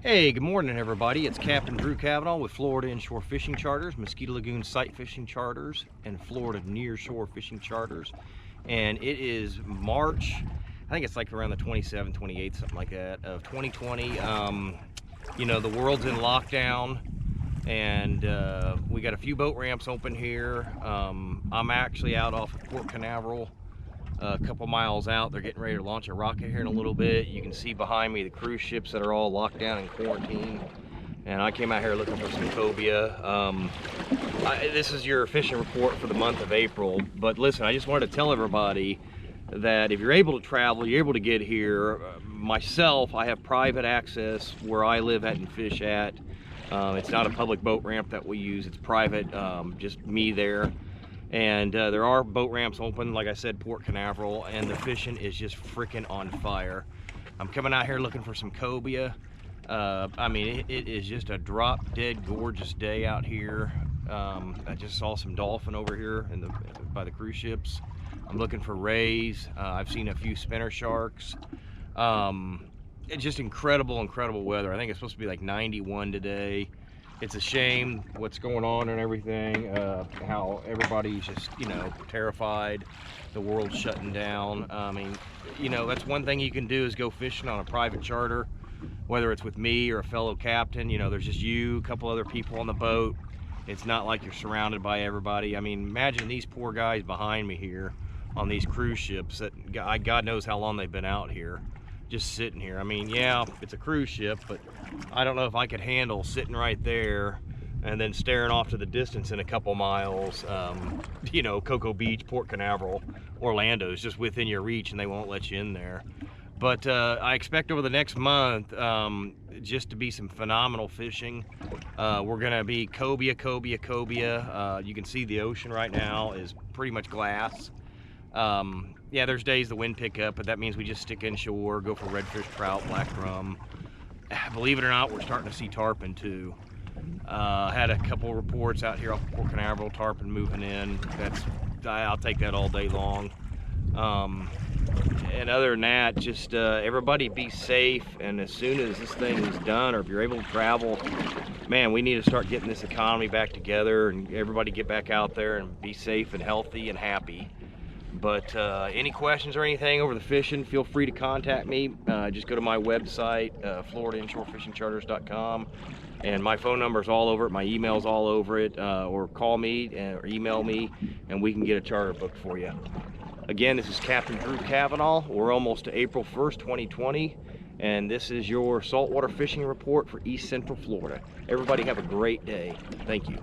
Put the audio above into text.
Hey, good morning everybody. It's Captain Drew Cavanaugh with Florida Inshore Fishing Charters, Mosquito Lagoon Sight Fishing Charters, and Florida Nearshore Fishing Charters. And it is March, I think it's like around the 27th, 28th, something like that, of 2020. You know, the world's in lockdown, and we got a few boat ramps open here. I'm actually out off of Port Canaveral, a couple miles out. They're getting ready to launch a rocket here in a little bit. You can see behind me the cruise ships that are all locked down in quarantine, and I came out here looking for some cobia. This is your fishing report for the month of April, but listen, I just wanted to tell everybody that if you're able to travel, you're able to get here. Myself, I have private access where I live at and fish at. It's not a public boat ramp that we use, it's private, just me there. And there are boat ramps open, like I said, Port Canaveral, and the fishing is just freaking on fire. I'm coming out here looking for some cobia. I mean, it is just a drop-dead gorgeous day out here. I just saw some dolphin over here by the cruise ships. I'm looking for rays. I've seen a few spinner sharks. It's just incredible weather. I think it's supposed to be like 91 today. It's a shame what's going on and everything, how everybody's just, you know, terrified. The world's shutting down. I mean, you know, that's one thing you can do is go fishing on a private charter, whether it's with me or a fellow captain. You know, there's just you, a couple other people on the boat. It's not like you're surrounded by everybody. I mean, imagine these poor guys behind me here on these cruise ships that God knows how long they've been out here, just sitting here. I mean, yeah, it's a cruise ship, but I don't know if I could handle sitting right there and then staring off to the distance in a couple miles. You know, Cocoa Beach, Port Canaveral, Orlando is just within your reach and they won't let you in there. But I expect over the next month just to be some phenomenal fishing. We're gonna be cobia. You can see the ocean right now is pretty much glass. Yeah, there's days the wind pick up, but that means we just stick inshore, go for redfish, trout, black drum. Believe it or not, we're starting to see tarpon too. Had a couple reports out here off Port Canaveral, tarpon moving in. I'll take that all day long. And other than that, just everybody be safe, and as soon as this thing is done, or if you're able to travel, man, we need to start getting this economy back together and everybody get back out there and be safe and healthy and happy. But any questions or anything over the fishing, feel free to contact me. Just go to my website, FloridaInshoreFishingCharters.com, and my phone number is all over it, my email's all over it, or call me or email me, and we can get a charter booked for you. Again, this is Captain Drew Cavanaugh. We're almost to April 1st, 2020, and this is your saltwater fishing report for East Central Florida. Everybody have a great day. Thank you.